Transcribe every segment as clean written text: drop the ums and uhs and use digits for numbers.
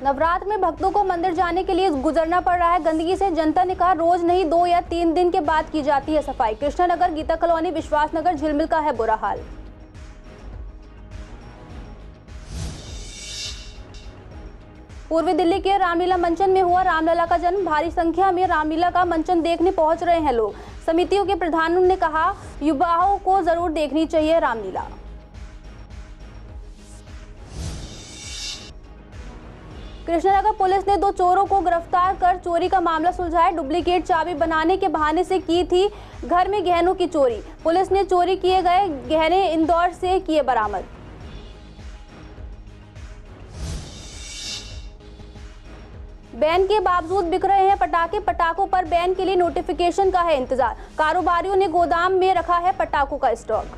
नवरात्र में भक्तों को मंदिर जाने के लिए गुजरना पड़ रहा है गंदगी से। जनता ने कहा रोज नहीं 2 या 3 दिन के बाद की जाती है सफाई। कृष्णानगर, गीता कॉलोनी, विश्वास नगर, झिलमिल का है बुरा हाल। पूर्वी दिल्ली के रामलीला मंचन में हुआ रामलला का जन्म। भारी संख्या में रामलीला का मंचन देखने पहुंच रहे हैं लोग। समितियों के प्रधानों ने कहा युवाओं को जरूर देखनी चाहिए रामलीला। कृष्णानगर पुलिस ने 2 चोरों को गिरफ्तार कर चोरी का मामला सुलझाया। डुप्लीकेट चाबी बनाने के बहाने से की थी घर में गहनों की चोरी। पुलिस ने चोरी किए गए गहने इंदौर से किए बरामद। बैन के बावजूद बिक रहे हैं पटाखे। पटाखों पर बैन के लिए नोटिफिकेशन का है इंतजार। कारोबारियों ने गोदाम में रखा है पटाखों का स्टॉक।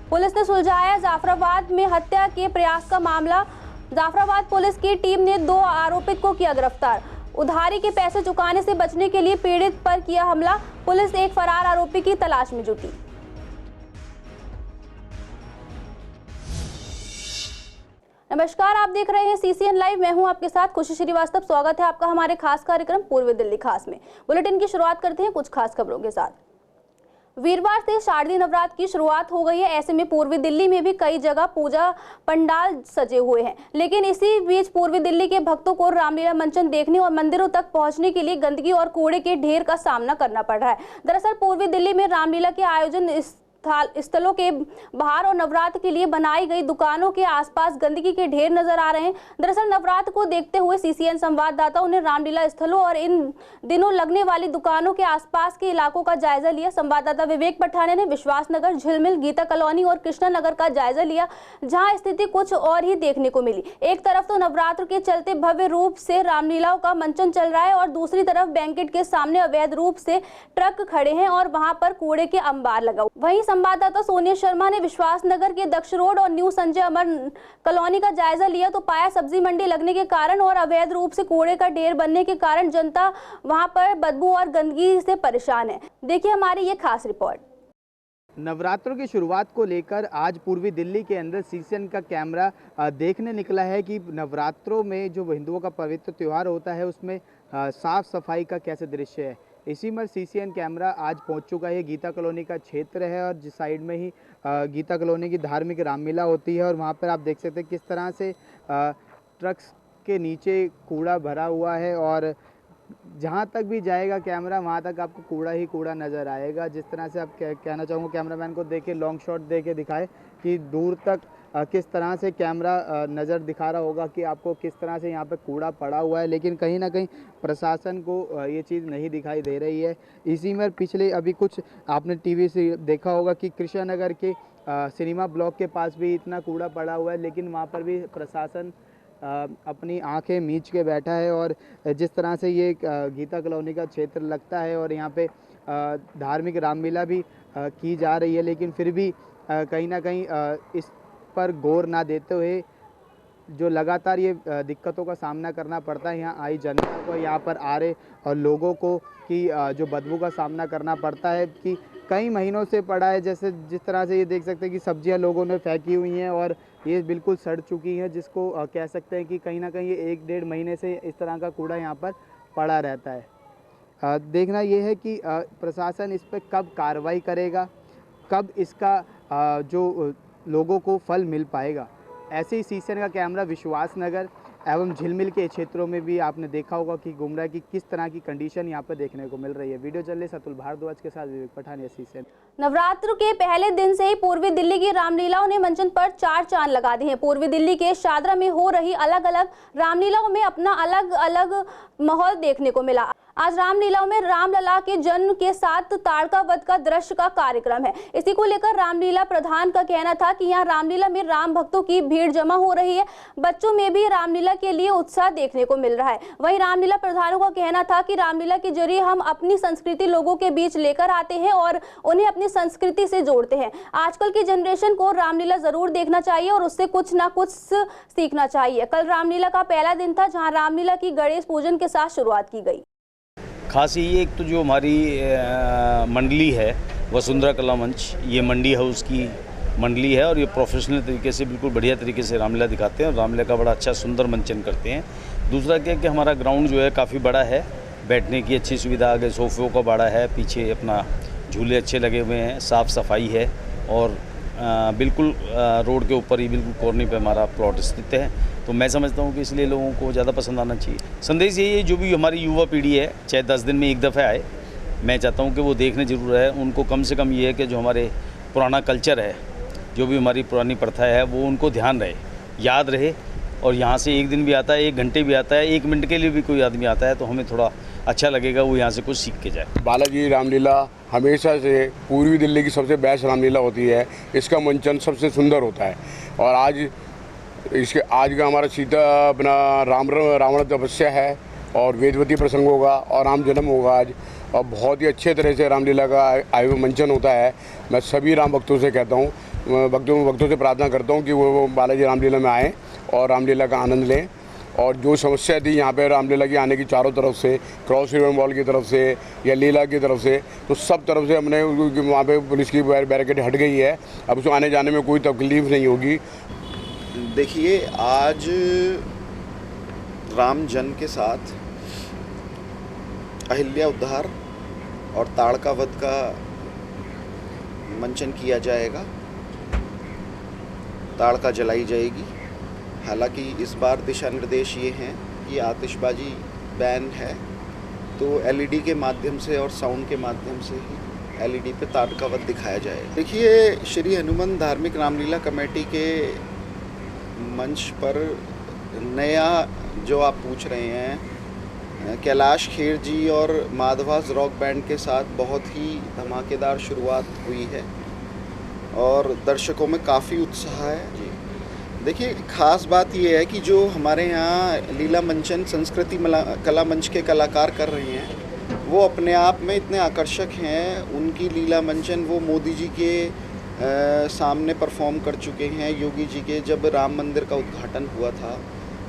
पुलिस ने सुलझाया जाफराबाद में हत्या के प्रयास का मामला। जाफराबाद पुलिस की टीम ने 2 आरोपित को किया गिरफ्तार। उधारी के पैसे चुकाने से बचने के लिए पीड़ित पर किया हमला। पुलिस एक फरार आरोपी की तलाश में जुटी। नमस्कार, आप देख रहे हैं CCN लाइव। मैं हूं आपके साथ खुशी श्रीवास्तव। स्वागत है आपका हमारे खास कार्यक्रम पूर्वी दिल्ली खास में। बुलेटिन की शुरुआत करते हैं कुछ खास खबरों के साथ। वीरवार से शारदीय नवरात्र की शुरुआत हो गई है। ऐसे में पूर्वी दिल्ली में भी कई जगह पूजा पंडाल सजे हुए हैं। लेकिन इसी बीच पूर्वी दिल्ली के भक्तों को रामलीला मंचन देखने और मंदिरों तक पहुंचने के लिए गंदगी और कूड़े के ढेर का सामना करना पड़ रहा है। दरअसल पूर्वी दिल्ली में रामलीला के आयोजन स्थलों के बाहर और नवरात्र के लिए बनाई गई दुकानों के आसपास गंदगी के ढेर नजर आ रहे हैं। दरअसल नवरात्र को देखते हुए CCN संवाददाताओं ने रामलीला स्थलों और इन दिनों लगने वाली दुकानों के आसपास के इलाकों का जायजा लिया। संवाददाता विवेक पठाने ने विश्वास नगर, झिलमिल, गीता कॉलोनी और कृष्णानगर का जायजा लिया, जहां स्थिति कुछ और ही देखने को मिली। एक तरफ तो नवरात्र के चलते भव्य रूप से रामलीलाओं का मंचन चल रहा है और दूसरी तरफ बैंकेट के सामने अवैध रूप से ट्रक खड़े हैं और वहां पर कूड़े के अंबार लगा। वहीं संवाददाता सोनिया शर्मा ने विश्वास नगर के दक्ष रोड और न्यू संजय अमर कॉलोनी का जायजा लिया तो पाया सब्जी मंडी लगने के कारण और अवैध रूप से कूड़े का ढेर बनने के कारण जनता वहां पर बदबू और गंदगी से परेशान है। देखिए हमारी ये खास रिपोर्ट। नवरात्रों की शुरुआत को लेकर आज पूर्वी दिल्ली के अंदर CCN का कैमरा देखने निकला है कि नवरात्रों में जो हिंदुओं का पवित्र त्यौहार होता है उसमें साफ सफाई का कैसे दृश्य है। इसी में CCN कैमरा आज पहुंच चुका है। गीता कॉलोनी का क्षेत्र है और जिस साइड में ही गीता कॉलोनी की धार्मिक रामलीला होती है और वहां पर आप देख सकते हैं किस तरह से ट्रक्स के नीचे कूड़ा भरा हुआ है और जहाँ तक भी जाएगा कैमरा वहाँ तक आपको कूड़ा ही कूड़ा नज़र आएगा। जिस तरह से आप कहना चाहूँगा कैमरामैन को देके लॉन्ग शॉट दे के दिखाए कि दूर तक किस तरह से कैमरा नज़र दिखा रहा होगा कि आपको किस तरह से यहाँ पे कूड़ा पड़ा हुआ है। लेकिन कहीं ना कहीं प्रशासन को ये चीज़ नहीं दिखाई दे रही है। इसी में पिछले अभी कुछ आपने TV से देखा होगा कि कृष्णानगर के सिनेमा ब्लॉक के पास भी इतना कूड़ा पड़ा हुआ है, लेकिन वहाँ पर भी प्रशासन अपनी आंखें मींच के बैठा है। और जिस तरह से ये गीता कॉलोनी का क्षेत्र लगता है और यहाँ पे धार्मिक रामलीला भी की जा रही है, लेकिन फिर भी कहीं ना कहीं इस पर गौर ना देते हुए जो लगातार ये दिक्कतों का सामना करना पड़ता है यहाँ आई जनता को, यहाँ पर आ रहे और लोगों को कि जो बदबू का सामना करना पड़ता है कि कई महीनों से पड़ा है। जैसे जिस तरह से ये देख सकते हैं कि सब्जियां लोगों ने फेंकी हुई हैं और ये बिल्कुल सड़ चुकी हैं, जिसको कह सकते हैं कि कहीं ना कहीं ये 1-1.5 महीने से इस तरह का कूड़ा यहाँ पर पड़ा रहता है। देखना ये है कि प्रशासन इस पर कब कार्रवाई करेगा, कब इसका जो लोगों को फल मिल पाएगा। ऐसे ही CCN का कैमरा विश्वास नगर एवं झिलमिल के क्षेत्रों में भी आपने देखा होगा कि गुमराह की किस तरह की कंडीशन यहाँ पर देखने को मिल रही है। वीडियो जर्नलिस्ट अतुल भारद्वाज के साथ विवेक पठानिया, CCN। नवरात्र के पहले दिन से ही पूर्वी दिल्ली की रामलीलाओं ने मंचन पर 4 चांद लगा दिए हैं। पूर्वी दिल्ली के शादरा में हो रही अलग अलग रामलीलाओं में अपना अलग अलग माहौल देखने को मिला। आज रामलीलाओं में रामलला के जन्म के साथ ताड़का वध का दृश्य का कार्यक्रम है। इसी को लेकर रामलीला प्रधान का कहना था कि यहाँ रामलीला में राम भक्तों की भीड़ जमा हो रही है। बच्चों में भी रामलीला के लिए उत्साह देखने को मिल रहा है। वहीं रामलीला प्रधानों का कहना था कि रामलीला के जरिए हम अपनी संस्कृति लोगों के बीच लेकर आते हैं और उन्हें अपनी संस्कृति से जोड़ते हैं। आजकल की जनरेशन को रामलीला जरूर देखना चाहिए और उससे कुछ ना कुछ सीखना चाहिए। कल रामलीला का पहला दिन था जहाँ रामलीला की गणेश पूजन के साथ शुरुआत की गई। खास ये एक तो जो हमारी मंडली है वसुंधरा कला मंच, ये मंडी हाउस की मंडली है और ये प्रोफेशनल तरीके से बिल्कुल बढ़िया तरीके से रामलीला दिखाते हैं और रामलीला का बड़ा अच्छा सुंदर मंचन करते हैं। दूसरा क्या कि हमारा ग्राउंड जो है काफ़ी बड़ा है, बैठने की अच्छी सुविधा, आगे सोफ़ों का बड़ा है, पीछे अपना झूले अच्छे लगे हुए हैं, साफ़ सफाई है और बिल्कुल रोड के ऊपर ही बिल्कुल कॉर्नर पे हमारा प्लॉट स्थित है। तो मैं समझता हूँ कि इसलिए लोगों को ज़्यादा पसंद आना चाहिए। संदेश यही है, जो भी हमारी युवा पीढ़ी है, चाहे 10 दिन में एक दफ़ा आए, मैं चाहता हूँ कि वो देखने ज़रूर है। उनको कम से कम ये है कि जो हमारे पुराना कल्चर है, जो भी हमारी पुरानी प्रथा है, वो उनको ध्यान रहे, याद रहे। और यहाँ से एक दिन भी आता है, 1 घंटे भी आता है, 1 मिनट के लिए भी कोई आदमी आता है तो हमें थोड़ा अच्छा लगेगा, वो यहाँ से कुछ सीख के जाए। बालाजी रामलीला हमेशा से पूर्वी दिल्ली की सबसे बेस्ट रामलीला होती है। इसका मंचन सबसे सुंदर होता है और आज का हमारा सीता अपना रावण तपस्या है और वेदवती प्रसंग होगा और राम जन्म होगा आज, और बहुत ही अच्छे तरह से रामलीला का मंचन होता है। मैं सभी राम भक्तों से कहता हूँ, भक्तों से प्रार्थना करता हूँ कि वो बालाजी रामलीला में आएँ और रामलीला का आनंद लें। और जो समस्या थी यहाँ पे रामलीला की आने की चारों तरफ से, क्रॉस रिवर मॉल की तरफ से या लीला की तरफ से, तो सब तरफ से हमने वहाँ पे पुलिस की बैरिकेड हट गई है। अब उसको आने जाने में कोई तकलीफ नहीं होगी। देखिए, आज राम जन्म के साथ अहिल्या उद्धार और ताड़का वध का मंचन किया जाएगा, ताड़का जलाई जाएगी। हालांकि इस बार दिशा निर्देश ये हैं कि आतिशबाजी बैन है, तो एलईडी के माध्यम से और साउंड के माध्यम से ही एलईडी पे ताड़का वध दिखाया जाएगा। देखिए, श्री हनुमान धार्मिक रामलीला कमेटी के मंच पर नया जो आप पूछ रहे हैं, कैलाश खेर जी और माधवास रॉक बैंड के साथ बहुत ही धमाकेदार शुरुआत हुई है और दर्शकों में काफ़ी उत्साह है जी। देखिए, ख़ास बात ये है कि जो हमारे यहाँ लीला मंचन संस्कृति कला मंच के कलाकार कर रहे हैं, वो अपने आप में इतने आकर्षक हैं। उनकी लीला मंचन वो मोदी जी के सामने परफॉर्म कर चुके हैं। योगी जी के जब राम मंदिर का उद्घाटन हुआ था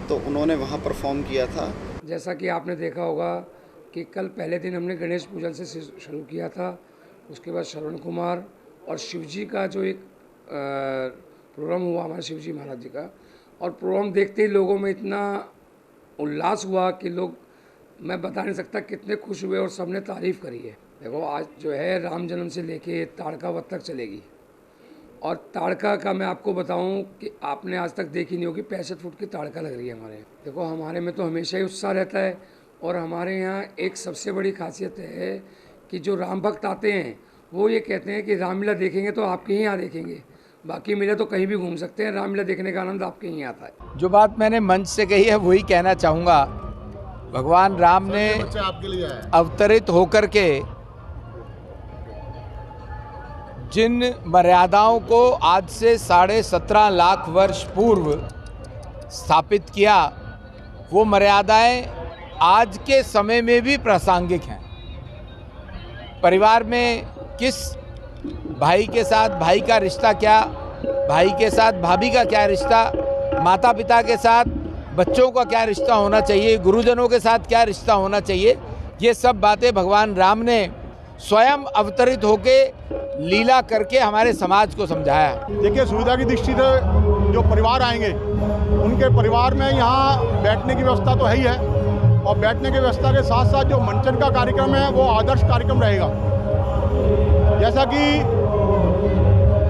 तो उन्होंने वहाँ परफॉर्म किया था। जैसा कि आपने देखा होगा कि कल पहले दिन हमने गणेश पूजन से शुरू किया था, उसके बाद श्रवण कुमार और शिवजी का जो एक प्रोग्राम हुआ हमारे शिवजी महाराज जी का, और प्रोग्राम देखते ही लोगों में इतना उल्लास हुआ कि लोग, मैं बता नहीं सकता कितने खुश हुए और सबने तारीफ़ करी है। देखो, आज जो है राम जन्म से लेके ताड़का वध तक चलेगी और ताड़का का मैं आपको बताऊं कि आपने आज तक देखी नहीं होगी, 65 फुट की ताड़का लग रही है हमारे यहाँ। देखो, हमारे में तो हमेशा ही उत्साह रहता है और हमारे यहाँ एक सबसे बड़ी खासियत है कि जो राम भक्त आते हैं वो ये कहते हैं कि रामलीला देखेंगे तो आपके ही यहाँ देखेंगे, बाकी मेले तो कहीं भी घूम सकते हैं, रामलीला देखने का आनंद आपके ही आता है। जो बात मैंने मंच से कही है वही कहना चाहूँगा। भगवान राम ने अवतरित होकर के जिन मर्यादाओं को आज से 17.5 लाख वर्ष पूर्व स्थापित किया, वो मर्यादाएं आज के समय में भी प्रासंगिक हैं। परिवार में किस भाई के साथ भाई का रिश्ता क्या, भाई के साथ भाभी का क्या रिश्ता, माता पिता के साथ बच्चों का क्या रिश्ता होना चाहिए, गुरुजनों के साथ क्या रिश्ता होना चाहिए, ये सब बातें भगवान राम ने स्वयं अवतरित होके लीला करके हमारे समाज को समझाया। देखिए, सुविधा की दृष्टि से जो परिवार आएंगे उनके परिवार में यहाँ बैठने की व्यवस्था तो है ही है, और बैठने की व्यवस्था के साथ साथ जो मंचन का कार्यक्रम है वो आदर्श कार्यक्रम रहेगा। जैसा कि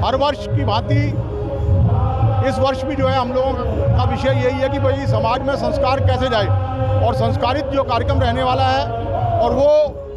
हर वर्ष की भांति इस वर्ष भी जो है हम लोगों का विषय यही है कि भाई समाज में संस्कार कैसे जाए, और संस्कारित जो कार्यक्रम रहने वाला है और वो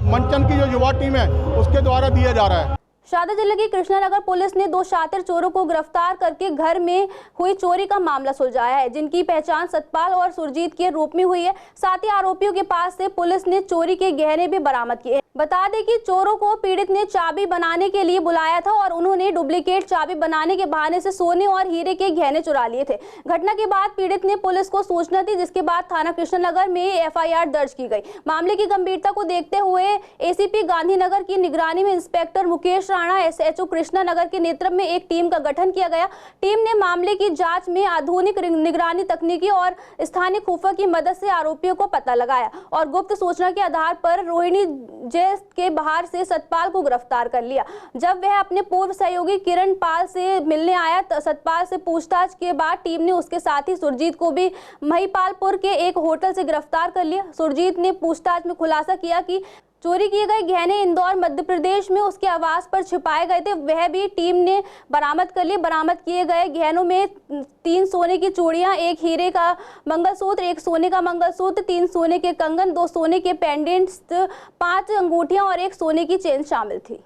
मंचन की जो युवा टीम है उसके द्वारा दिया जा रहा है। शादा जिले की कृष्णानगर पुलिस ने 2 शातिर चोरों को गिरफ्तार करके घर में हुई चोरी का मामला सुलझाया है, जिनकी पहचान सतपाल और सुरजीत के रूप में हुई है। साथ ही आरोपियों के पास से पुलिस ने चोरी के गहने भी बरामद किए। बता दें कि चोरों को पीड़ित ने चाबी बनाने के लिए बुलाया था और उन्होंने डुप्लीकेट चाबी बनाने के बहाने से सोने और हीरे के गहने चुरा लिए थे। घटना के बाद पीड़ित ने पुलिस को सूचना दी, जिसके बाद थाना कृष्णनगर में एफआईआर दर्ज की गई। मामले की गंभीरता को देखते हुए एसीपी गांधीनगर की निगरानी में इंस्पेक्टर मुकेश राणा एसएचओ कृष्णानगर के नेतृत्व में एक टीम का गठन किया गया। टीम ने मामले की जांच में आधुनिक निगरानी तकनीकी और स्थानीय खुफिया की मदद से आरोपियों को पता लगाया और गुप्त सूचना के आधार पर रोहिणी जय कार्यालय के बाहर से सतपाल को गिरफ्तार कर लिया। जब वह अपने पूर्व सहयोगी किरण पाल से मिलने आया, सतपाल से पूछताछ के बाद टीम ने उसके साथी सुरजीत को भी महिपालपुर के एक होटल से गिरफ्तार कर लिया। सुरजीत ने पूछताछ में खुलासा किया कि चोरी किए गए गहने इंदौर मध्य प्रदेश में उसके आवास पर छिपाए गए थे, वह भी टीम ने बरामद कर लिए। बरामद किए गए गहनों में 3 सोने की चूड़ियां, 1 हीरे का मंगलसूत्र, 1 सोने का मंगलसूत्र, 3 सोने के कंगन, 2 सोने के पेंडेंट्स, 5 अंगूठियां और 1 सोने की चेन शामिल थी।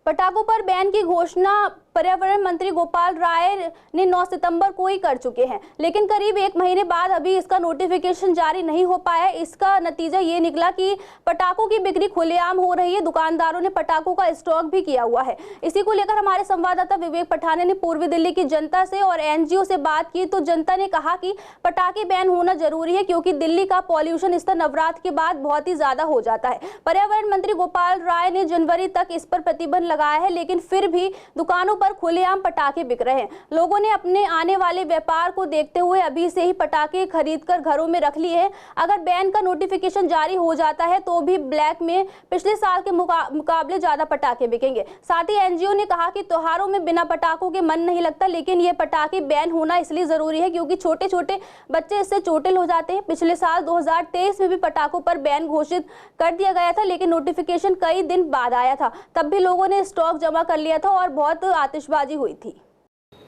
पटाखों पर बैन की घोषणा पर्यावरण मंत्री गोपाल राय ने 9 सितंबर को ही कर चुके हैं, लेकिन करीब 1 महीने बाद अभी इसका नोटिफिकेशन जारी नहीं हो पाया। इसका नतीजा ये निकला कि पटाखों की बिक्री खुलेआम हो रही है। दुकानदारों ने पटाखों का स्टॉक भी किया हुआ है। इसी को लेकर हमारे संवाददाता विवेक पठाने ने पूर्वी दिल्ली की जनता से और एनजीओ से बात की, तो जनता ने कहा कि पटाखे बैन होना जरूरी है, क्योंकि दिल्ली का पॉल्यूशन स्तर नवरात्र के बाद बहुत ही ज्यादा हो जाता है। पर्यावरण मंत्री गोपाल राय ने जनवरी तक इस पर प्रतिबंध लगाया है, लेकिन फिर भी दुकानों पर खुलेआम पटाखे बिक रहे हैं। लोगों ने अपने आने वाले व्यापार को देखते हुए अभी से ही पटाखे खरीदकर घरों में रख लिए हैं। अगर बैन का नोटिफिकेशन जारी हो जाता है तो भी ब्लैक में पिछले साल के मुकाबले ज्यादा पटाखे बिकेंगे। साथ ही एनजीओ ने कहा कि त्योहारों में बिना पटाखों के मन नहीं लगता, लेकिन ये पटाखे बैन होना इसलिए जरूरी है क्योंकि छोटे छोटे बच्चे इससे चोटिल हो जाते हैं। पिछले साल 2023 में भी पटाखों पर बैन घोषित कर दिया गया था, लेकिन नोटिफिकेशन कई दिन बाद आया था। तब भी लोगों ने स्टॉक जमा कर लिया था और बहुत आतिशबाजी हुई थी।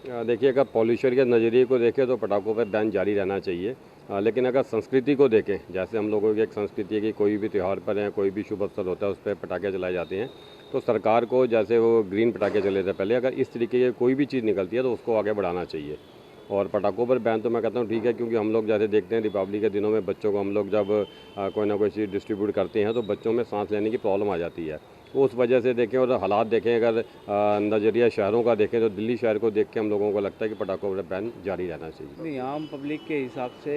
देखिए, अगर पॉल्यूशन के नज़रिए को देखें तो पटाखों पर बैन जारी रहना चाहिए, लेकिन अगर संस्कृति को देखें, जैसे हम लोगों की एक संस्कृति है कि कोई भी त्यौहार पर है, कोई भी शुभ अवसर होता है, उस पर पटाखे चलाए जाते हैं, तो सरकार को जैसे वो ग्रीन पटाखे चले थे पहले, अगर इस तरीके की कोई भी चीज़ निकलती है तो उसको आगे बढ़ाना चाहिए। और पटाखों पर बैन तो मैं कहता हूँ ठीक है, क्योंकि हम लोग जैसे देखते हैं दीपावली के दिनों में बच्चों को हम लोग जब कोई ना कोई चीज़ डिस्ट्रीब्यूट करते हैं तो बच्चों में सांस लेने की प्रॉब्लम आ जाती है। तो उस वजह से देखें और हालात देखें, अगर नज़रिया शहरों का देखें तो दिल्ली शहर को देख के हम लोगों को लगता है कि पटाखों पर बैन जारी रहना चाहिए। नहीं, आम पब्लिक के हिसाब से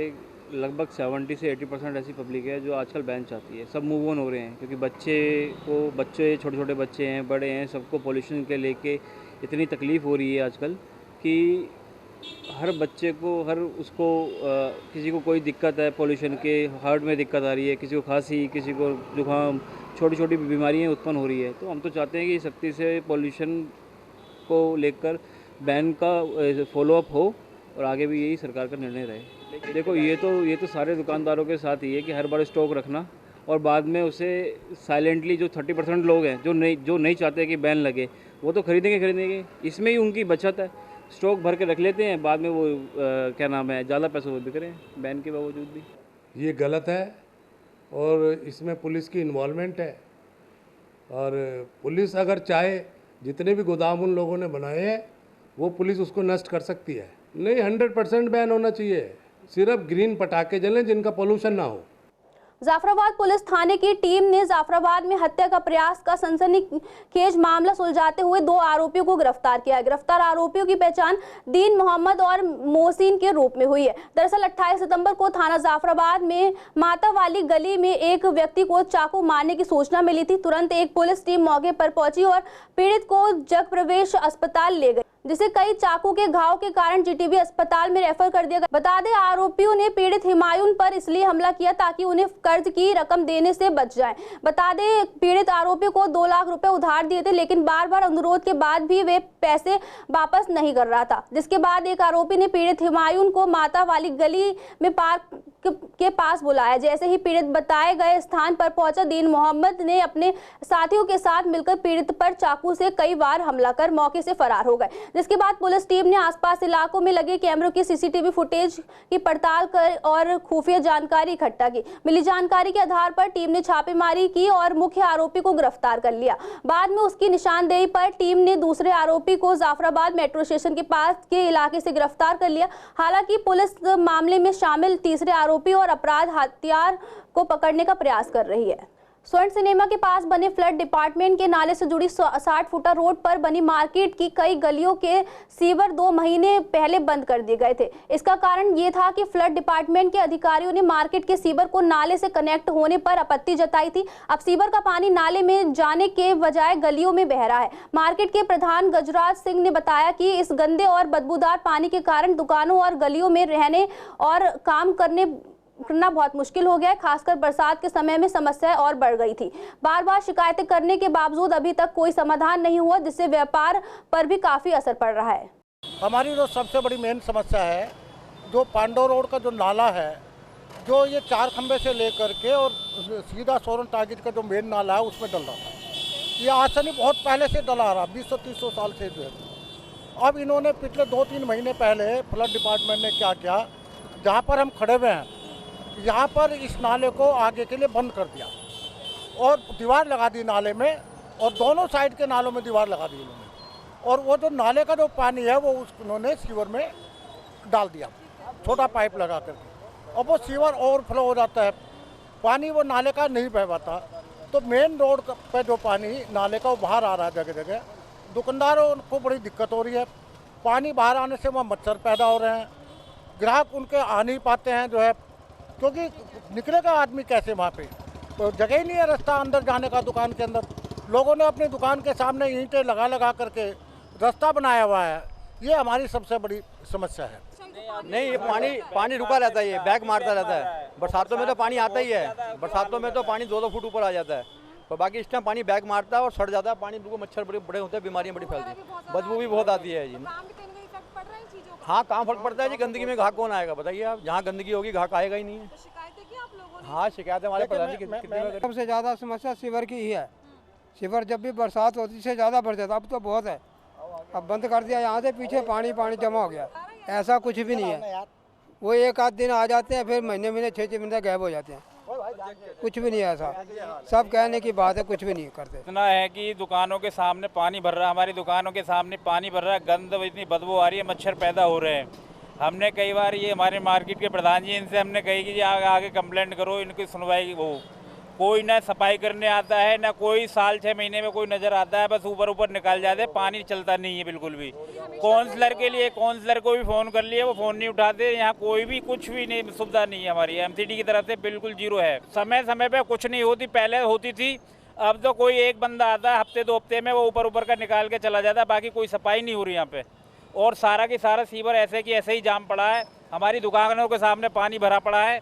लगभग 70 से 80% ऐसी पब्लिक है जो आजकल बैन चाहती है। सब मूव ऑन हो रहे हैं, क्योंकि बच्चे छोटे छोटे बच्चे हैं, बड़े हैं, सबको पोल्यूशन के लेके इतनी तकलीफ़ हो रही है आजकल कि हर बच्चे को किसी को कोई दिक्कत है पोल्यूशन के, हार्ट में दिक्कत आ रही है, किसी को खांसी, किसी को जुकाम, छोटी छोटी बीमारियां उत्पन्न हो रही है। तो हम तो चाहते हैं कि सख्ती से पोल्यूशन को लेकर बैन का फॉलोअप हो और आगे भी यही सरकार का निर्णय रहे। देखो, ये तो सारे दुकानदारों के साथ ही है कि हर बार स्टॉक रखना और बाद में उसे साइलेंटली जो 30% लोग हैं जो नहीं चाहते कि बैन लगे, वो तो खरीदेंगे। इसमें ही उनकी बचत है। स्टॉक भर के रख लेते हैं, बाद में वो ज़्यादा पैसों में बिक रहे हैं बैन के बावजूद भी। ये गलत है और इसमें पुलिस की इन्वॉल्वमेंट है। और पुलिस अगर चाहे, जितने भी गोदाम उन लोगों ने बनाए हैं वो पुलिस उसको नष्ट कर सकती है। नहीं, 100% बैन होना चाहिए। सिर्फ ग्रीन पटाखे जलें जिनका पोल्यूशन ना हो। जाफराबाद पुलिस थाने की टीम ने जाफराबाद में हत्या का प्रयास का सनसनीखेज मामला सुलझाते हुए 2 आरोपियों को गिरफ्तार किया है। गिरफ्तार आरोपियों की पहचान दीन मोहम्मद और मोहसिन के रूप में हुई है। दरअसल 28 सितंबर को थाना जाफराबाद में माता वाली गली में एक व्यक्ति को चाकू मारने की सूचना मिली थी। तुरंत एक पुलिस टीम मौके पर पहुंची और पीड़ित को जग प्रवेश अस्पताल ले गई, जिसे कई चाकू के घाव के कारण जीटीबी अस्पताल में रेफर कर दिया गया। बता दें, आरोपियों ने पीड़ित हिमायून पर इसलिए हमला किया ताकि उन्हें कर्ज की रकम देने से बच जाएं। बता दें, पीड़ित आरोपियों को 2 लाख रुपए उधार दिए थे, लेकिन बार बार अनुरोध के बाद भी वे पैसे वापस नहीं कर रहा था। जिसके बाद एक आरोपी ने पीड़ित हिमायून को माता वाली गली में पार्क के पास बुलाया। जैसे ही पीड़ित बताए गए स्थान पर पहुंचा, दीन मोहम्मद ने अपने साथियों के साथ मिलकर पीड़ित पर चाकू से कई बार हमला कर मौके से फरार हो गए। जिसके बाद पुलिस टीम ने आसपास इलाकों में लगे कैमरों की सीसीटीवी फुटेज की पड़ताल कर और खुफिया जानकारी इकट्ठा की। मिली जानकारी के आधार पर टीम ने छापेमारी की और मुख्य आरोपी को गिरफ्तार कर लिया। बाद में उसकी निशानदेही पर टीम ने दूसरे आरोपी को जाफराबाद मेट्रो स्टेशन के पास के इलाके से गिरफ्तार कर लिया। हालांकि पुलिस मामले में शामिल तीसरे आरोपी और अपराध हथियार को पकड़ने का प्रयास कर रही है। स्वर्ण सिनेमा के पास बने फ्लड डिपार्टमेंट के नाले से जुड़ी 60 फुटा रोड पर बनी मार्केट की कई गलियों के सीवर 2 महीने पहले बंद कर दिए गए थे। इसका कारण ये था कि फ्लड डिपार्टमेंट के अधिकारियों ने मार्केट के सीवर को नाले से कनेक्ट होने पर आपत्ति जताई थी। अब सीवर का पानी नाले में जाने के बजाय गलियों में बह रहा है। मार्केट के प्रधान गजराज सिंह ने बताया कि इस गंदे और बदबूदार पानी के कारण दुकानों और गलियों में रहने और काम करने करना बहुत मुश्किल हो गया है। खासकर बरसात के समय में समस्याएं और बढ़ गई थी। बार बार शिकायतें करने के बावजूद अभी तक कोई समाधान नहीं हुआ, जिससे व्यापार पर भी काफ़ी असर पड़ रहा है। हमारी जो सबसे बड़ी मेन समस्या है, जो पांडव रोड का जो नाला है, जो ये 4 खंबे से लेकर के और सीधा सोरन टागिज का जो मेन नाला है उसमें डल रहा था। ये आज से नहीं, बहुत पहले से डला आ रहा, 20-30 साल से जो है। अब इन्होंने पिछले 2-3 महीने पहले फ्लड डिपार्टमेंट ने क्या किया, जहाँ पर हम खड़े हुए हैं यहाँ पर इस नाले को आगे के लिए बंद कर दिया और दीवार लगा दी नाले में, और दोनों साइड के नालों में दीवार लगा दी उन्होंने। और वो जो नाले का जो पानी है वो उन्होंने सीवर में डाल दिया, छोटा पाइप लगा करके, और वो सीवर ओवरफ्लो हो जाता है, पानी वो नाले का नहीं बह पाता। तो मेन रोड पे जो पानी नाले का वो बाहर आ रहा है जगह जगह, दुकानदारों को बड़ी दिक्कत हो रही है। पानी बाहर आने से वहाँ मच्छर पैदा हो रहे हैं, ग्राहक उनके आ नहीं पाते हैं जो है, क्योंकि निकलेगा आदमी कैसे वहाँ पे, तो जगह ही नहीं है रास्ता अंदर जाने का। दुकान के अंदर लोगों ने अपनी दुकान के सामने ईंटें लगा करके रास्ता बनाया हुआ है। ये हमारी सबसे बड़ी समस्या है। नहीं, ये पानी रुका रहता है, ये बैक मारता रहता है। बरसातों में तो पानी आता ही है, बरसातों में तो पानी 2-2 फुट ऊपर आ जाता है, तो बाकी इस टाइम पानी बैक मारता है और सड़ जाता है पानी, बिल्कुल मच्छर बड़े होते हैं, बीमारियाँ बड़ी फैलती हैं, बदबू भी बहुत आती है जी। हाँ, काम फर्क पड़ता है जी, गंदगी में घाक कौन आएगा बताइए आप, जहाँ गंदगी होगी घाक आएगा ही नहीं है। हाँ, शिकायत हमारे प्रधान जी कितनी। सबसे ज़्यादा समस्या सीवर की ही है। सीवर जब भी बरसात होती से ज़्यादा बढ़ जाता, अब तो बहुत है, अब बंद कर दिया, यहाँ से पीछे पानी जमा हो गया। ऐसा कुछ भी नहीं है, वो 1-8 दिन आ जाते हैं, फिर महीने 6-6 महीने गायब हो जाते हैं, कुछ भी नहीं है ऐसा। सब कहने की बात है, कुछ भी नहीं करते। इतना है कि दुकानों के सामने पानी भर रहा है, हमारी दुकानों के सामने पानी भर रहा है, गंद इतनी बदबू आ रही है, मच्छर पैदा हो रहे हैं। हमने कई बार ये हमारे मार्केट के प्रधान जी, इनसे हमने कही कि आगे कंप्लेंट करो, इनकी सुनवाई वो कोई ना सफाई करने आता है, ना कोई साल 6 महीने में कोई नज़र आता है, बस ऊपर निकाल जाते हैं, पानी चलता नहीं है बिल्कुल भी। काउंसलर के लिए काउंसलर को भी फ़ोन कर लिए, वो फ़ोन नहीं उठाते, यहाँ कोई भी कुछ भी नहीं, सुविधा नहीं है हमारी एमसीडी की तरफ से, बिल्कुल जीरो है। समय पे कुछ नहीं होती, पहले होती थी, अब तो कोई एक बंदा आता है हफ्ते 2 हफ्ते में, वो ऊपर का निकाल के चला जाता है, बाकी कोई सफाई नहीं हो रही यहाँ पे। और सारा की सारा सीवर ऐसे कि ऐसे ही जाम पड़ा है, हमारी दुकानों के सामने पानी भरा पड़ा है,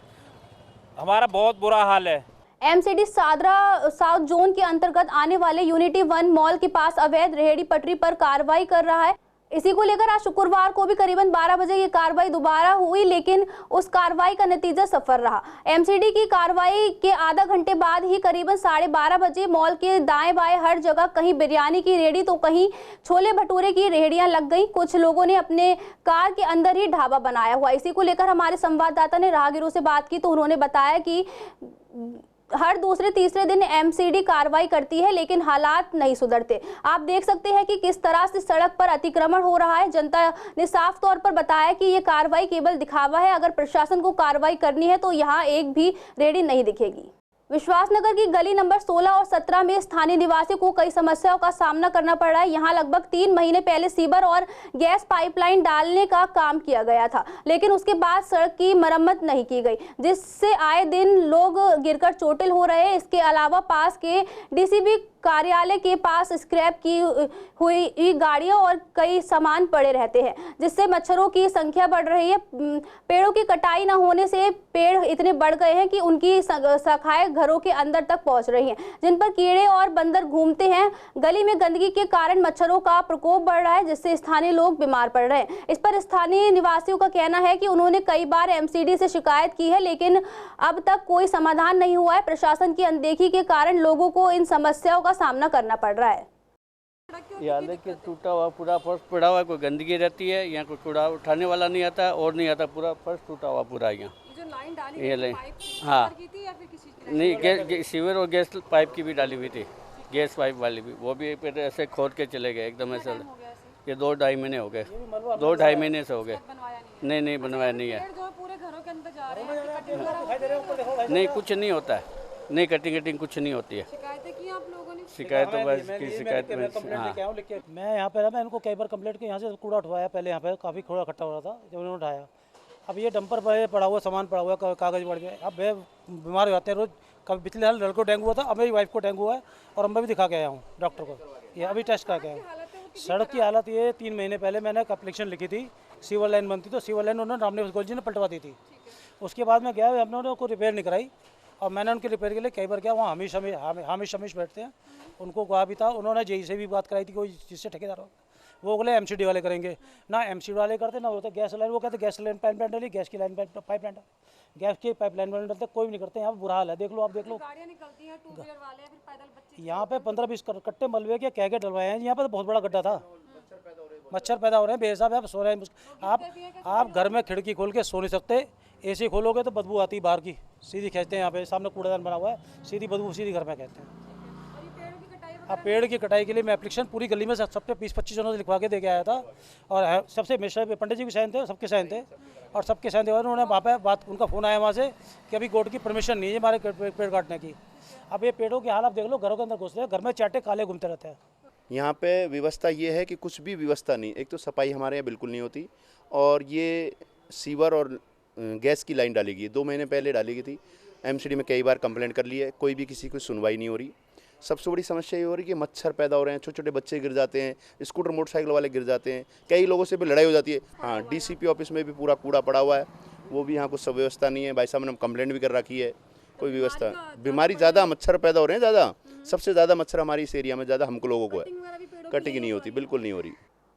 हमारा बहुत बुरा हाल है। एमसीडी सादरा साउथ जोन के अंतर्गत आने वाले यूनिटी 1 मॉल के पास अवैध रेहड़ी पटरी पर कार्रवाई कर रहा है। इसी को लेकर आज शुक्रवार को भी करीबन 12 बजे ये कार्रवाई दोबारा हुई, लेकिन उस कार्रवाई का नतीजा सफल रहा। एमसीडी की कार्रवाई के आधा घंटे बाद ही करीबन 12:30 बजे मॉल के दाएं बाएं हर जगह कहीं बिरयानी की रेहड़ी तो कहीं छोले भटूरे की रेहड़ियां लग गई। कुछ लोगों ने अपने कार के अंदर ही ढाबा बनाया हुआ। इसी को लेकर हमारे संवाददाता ने राहगीरों से बात की तो उन्होंने बताया कि हर दूसरे तीसरे दिन एमसीडी कार्रवाई करती है, लेकिन हालात नहीं सुधरते। आप देख सकते हैं कि किस तरह से सड़क पर अतिक्रमण हो रहा है। जनता ने साफ तौर पर बताया कि ये कार्रवाई केवल दिखावा है, अगर प्रशासन को कार्रवाई करनी है तो यहाँ एक भी रेहड़ी नहीं दिखेगी। विश्वासनगर की गली नंबर 16 और 17 में स्थानीय निवासियों को कई समस्याओं का सामना करना पड़ रहा है। यहाँ लगभग 3 महीने पहले सीवर और गैस पाइपलाइन डालने का काम किया गया था, लेकिन उसके बाद सड़क की मरम्मत नहीं की गई, जिससे आए दिन लोग गिरकर चोटिल हो रहे हैं। इसके अलावा पास के डीसीबी कार्यालय के पास स्क्रैप की हुई गाड़ियां और कई सामान पड़े रहते हैं, जिससे मच्छरों की संख्या बढ़ रही है। पेड़ों की कटाई न होने से पेड़ इतने बढ़ गए हैं कि उनकी शाखाएं घरों के अंदर तक पहुंच रही हैं, जिन पर कीड़े और बंदर घूमते हैं। गली में गंदगी के कारण मच्छरों का प्रकोप बढ़ रहा है, जिससे स्थानीय लोग बीमार पड़ रहे हैं। इस पर स्थानीय निवासियों का कहना है कि उन्होंने कई बार एमसीडी से शिकायत की है, लेकिन अब तक कोई समाधान नहीं हुआ है। प्रशासन की अनदेखी के कारण लोगों को इन समस्याओं का सामना करना पड़ रहा है। यहाँ देखिए टूटा हुआ पूरा फर्श पड़ा हुआ है, कोई गंदगी रहती है, यहाँ कोई कूड़ा उठाने वाला नहीं आता और नहीं आता, पूरा फर्श टूटा हुआ पूरा यहाँ। ये लाइन हाँ नहीं, सीवर और गैस पाइप की भी डाली हुई थी, गैस पाइप वाली भी, वो भी फिर ऐसे खोद के चले गए एकदम ऐसे। ये 2-2.5 महीने हो गए, 2-2.5 महीने से हो गए। नहीं बनवाया नहीं है, नहीं कुछ नहीं होता है, नहीं कटिंग कुछ नहीं होती है। शिकायत तो बस की शिकायत में हाँ। मैं यहाँ पे मैं इनको कई बार कंप्लेंट की, यहाँ से कूड़ा उठवाया, पहले यहाँ पे काफ़ी कूड़ा इकट्ठा हो रहा था, जब उन्होंने उठाया। अब ये डंपर पर पड़ा हुआ सामान पड़ा हुआ है, कागज़ पड़ गए। अब बीमार हो जाते हैं रोज़। कभी पिछले साल लड़कों को डेंगू हुआ था, अब मेरी वाइफ को डेंगू हुआ है और मैं भी दिखा के आया हूँ डॉक्टर को, ये अभी टेस्ट करके आया हूँ। सड़क की हालत ये 3 महीने पहले मैंने एक एप्लीकेशन लिखी थी, सीवर लाइन बनती तो सीवर लाइन उन्होंने रामनिवास गोयल जी ने पलटवा दी थी। उसके बाद में गया, हमने उनको रिपेयर नहीं कराई और मैंने उनके रिपेयर के लिए कई बार गया, वहाँ हमीश बैठते हैं, उनको कहा भी था, उन्होंने जेई से भी बात कराई थी कोई चीज़ से ठेकेदार हो, वो बोले एमसीडी वाले करेंगे, ना एमसीडी वाले करते ना होता गैस लाइन, वो कहते गैस लाइन पाइप लाइन डाली, गैस की लाइन पाइप लाइन, गैस की पाइप लाइन डालते, कोई भी नहीं करते। यहाँ बुरा हाल है, देख लो, आप देख लो यहाँ पे 15-20 कट्टे मलबे के कह के डलवाए हैं, यहाँ पे तो बहुत बड़ा गड्ढा था, मच्छर पैदा हो रहे हैं बेहिसाब। आप सो रहे हैं, आप घर में खिड़की खोल के सो नहीं सकते, एसी खोलोगे तो बदबू आती है बाहर की, सीधी खींचते हैं, यहाँ पे सामने कूड़ेदान बना हुआ है, सीधी बदबू सीधी घर में कहते हैं। अब पेड़ की कटाई के लिए मैं एप्लीकेशन पूरी गली में सबसे 20-25 जनों से लिखवा के दे के आया था और सबसे मिश्रा पंडित जी भी साइन थे, सबके साइन थे और सबके साइन थे। उन्होंने वहाँ पे बात, उनका फ़ोन आया वहाँ से कि अभी कोर्ट की परमिशन नहीं है हमारे पेड़ काटने की। अब ये पेड़ों के हाल आप देख लो, घरों के अंदर घुसते हैं, घर में चाटे काले घूमते रहते हैं। यहाँ पे व्यवस्था ये है कि कुछ भी व्यवस्था नहीं, एक तो सफाई हमारे यहाँ बिल्कुल नहीं होती और ये सीवर और गैस की लाइन डाली गई 2 महीने पहले डाली गई थी। एमसीडी में कई बार कंप्लेंट कर ली है, कोई भी किसी को सुनवाई नहीं हो रही। सबसे बड़ी समस्या ये हो रही है कि मच्छर पैदा हो रहे हैं, छोटे छोटे बच्चे गिर जाते हैं, स्कूटर मोटरसाइकिल वाले गिर जाते हैं, कई लोगों से भी लड़ाई हो जाती है। हाँ, डीसीपी ऑफिस में भी पूरा कूड़ा पड़ा हुआ है, वो भी यहाँ कुछ सब व्यवस्था नहीं है। भाई साहब ने कंप्लेंट भी कर रखी है, कोई व्यवस्था, बीमारी ज़्यादा, मच्छर पैदा हो रहे हैं ज़्यादा, सबसे ज़्यादा मच्छर हमारी इस एरिया में ज़्यादा हमको लोगों को है। कटिंग नहीं होती, बिल्कुल नहीं हो रही।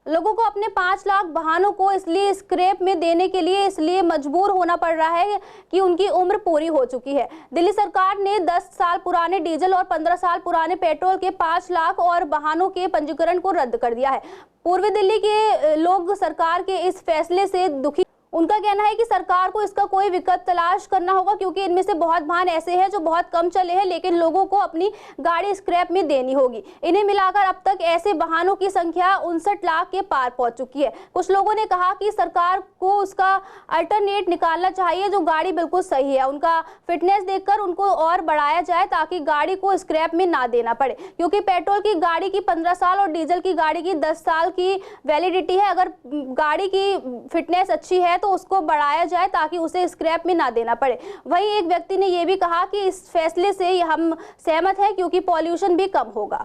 लोगों को अपने 5 लाख वाहनों को इसलिए स्क्रैप में देने के लिए इसलिए मजबूर होना पड़ रहा है कि उनकी उम्र पूरी हो चुकी है। दिल्ली सरकार ने 10 साल पुराने डीजल और 15 साल पुराने पेट्रोल के 5 लाख और वाहनों के पंजीकरण को रद्द कर दिया है। पूर्वी दिल्ली के लोग सरकार के इस फैसले से दुखी, उनका कहना है कि सरकार को इसका कोई विकल्प तलाश करना होगा क्योंकि इनमें से बहुत वाहन ऐसे हैं जो बहुत कम चले हैं लेकिन लोगों को अपनी गाड़ी स्क्रैप में देनी होगी। इन्हें मिलाकर अब तक ऐसे वाहनों की संख्या 59 लाख के पार पहुंच चुकी है। कुछ लोगों ने कहा कि सरकार को उसका अल्टरनेट निकालना चाहिए जो गाड़ी बिल्कुल सही है, उनका फिटनेस देखकर उनको और बढ़ाया जाए ताकि गाड़ी को स्क्रैप में ना देना पड़े, क्योंकि पेट्रोल की गाड़ी की 15 साल और डीजल की गाड़ी की 10 साल की वैलिडिटी है। अगर गाड़ी की फिटनेस अच्छी है तो उसको बढ़ाया जाए ताकि उसे स्क्रैप में ना देना पड़े। वहीं एक व्यक्ति ने यह भी कहा कि इस फैसले से हम सहमत हैं क्योंकि पॉल्यूशन भी कम होगा।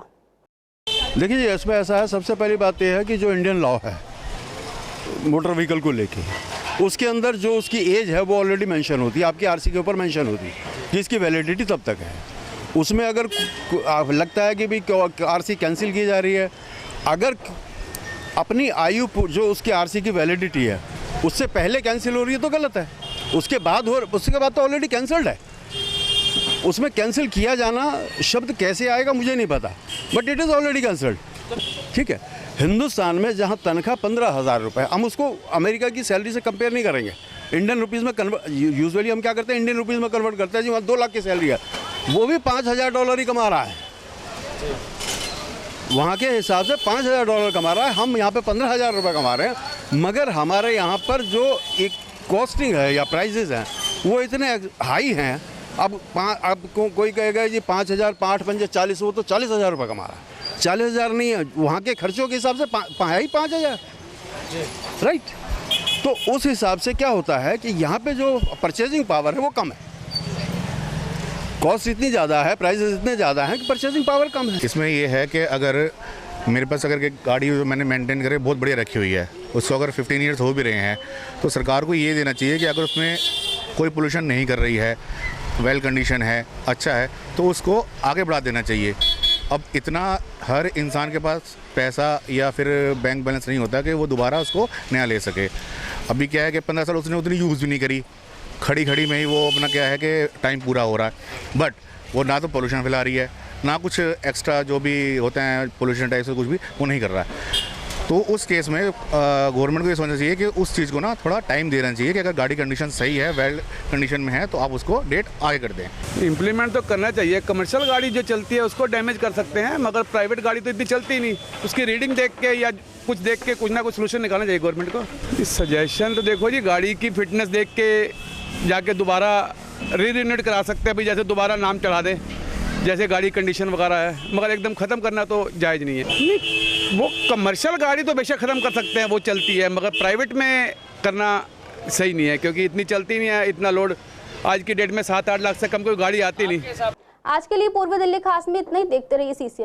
देखिए जी, इसमें ऐसा है, सबसे पहली बात यह है कि जो इंडियन लॉ है मोटर व्हीकल को लेके, उसके अंदर जो उसकी एज है वो ऑलरेडी मेंशन होती है, आपकी आरसी के ऊपर मेंशन होती है जिसकी वैलिडिटी तब तक है। उसमें अगर लगता है कि भाई आरसी कैंसिल की जा रही है, अगर अपनी आयु जो उसकी आरसी की वैलिडिटी है उससे पहले कैंसिल हो रही है तो गलत है, उसके बाद तो ऑलरेडी कैंसल्ड है। उसमें कैंसिल किया जाना शब्द कैसे आएगा मुझे नहीं पता, but it is already cancelled. ठीक है, हिंदुस्तान में जहां तनख्वाह 15,000 रुपये, हम उसको अमेरिका की सैलरी से कंपेयर नहीं करेंगे, इंडियन रुपीज़ में कन्वर्ट, यूजुअली हम क्या करते हैं इंडियन रुपीज़ में कन्वर्ट करते हैं जी, वहाँ 2 लाख की सैलरी है, वो भी $5,000 ही कमा रहा है, वहाँ के हिसाब से $5,000 कमा रहा है, हम यहाँ पे 15,000 रुपये कमा रहे हैं। मगर हमारे यहाँ पर जो एक कॉस्टिंग है या प्राइजेस हैं वो इतने हाई हैं। अब कोई कहेगा जी 5,000, 5 पंजे 40, वो तो 40,000 रुपये कमा रहा है, 40,000 नहीं है, वहाँ के खर्चों के हिसाब से है ही 5,000, राइट। तो उस हिसाब से क्या होता है कि यहाँ पे जो परचेजिंग पावर है वो कम है, कॉस्ट इतनी ज़्यादा है, प्राइसेस इतने ज़्यादा हैं कि परचेजिंग पावर कम है। इसमें ये है कि अगर मेरे पास अगर गाड़ी जो मैंने मेंटेन करे बहुत बढ़िया रखी हुई है, उसको अगर 15 ईयर्स हो भी रहे हैं तो सरकार को ये देना चाहिए कि अगर उसमें कोई पोल्यूशन नहीं कर रही है, वेल कंडीशन है, अच्छा है, तो उसको आगे बढ़ा देना चाहिए। अब इतना हर इंसान के पास पैसा या फिर बैंक बैलेंस नहीं होता कि वो दोबारा उसको नया ले सके। अभी क्या है कि 15 साल उसने उतनी यूज़ भी नहीं करी, खड़ी खड़ी में ही वो अपना क्या है कि टाइम पूरा हो रहा है, बट वो ना तो पोल्यूशन फैला रही है, ना कुछ एक्स्ट्रा जो भी होते हैं पोल्यूशन टाइप से कुछ भी वो नहीं कर रहा है। तो उस केस में गवर्नमेंट को ये सोचना चाहिए कि उस चीज़ को ना थोड़ा टाइम देना चाहिए कि अगर गाड़ी कंडीशन सही है, वेल कंडीशन में है, तो आप उसको डेट आगे कर दें। इम्प्लीमेंट तो करना चाहिए। कमर्शियल गाड़ी जो चलती है उसको डैमेज कर सकते हैं, मगर प्राइवेट गाड़ी तो इतनी चलती ही नहीं। उसकी रीडिंग देख के या कुछ देख के कुछ ना कुछ सोल्यूशन निकालना चाहिए गवर्नमेंट को। सजेशन तो देखो जी, गाड़ी की फिटनेस देख के जाके दोबारा रीरिन्यूट करा सकते हैं, भाई जैसे दोबारा नाम चढ़ा दें, जैसे गाड़ी कंडीशन वगैरह है, मगर एकदम ख़त्म करना तो जायज़ नहीं है। नहीं, वो कमर्शियल गाड़ी तो बेशक ख़त्म कर सकते हैं, वो चलती है, मगर प्राइवेट में करना सही नहीं है क्योंकि इतनी चलती नहीं है, इतना लोड आज की डेट में 7-8 लाख से कम कोई गाड़ी आती नहीं। आज के लिए पूर्वी दिल्ली खास में इतना ही। देखते रहिए CCN।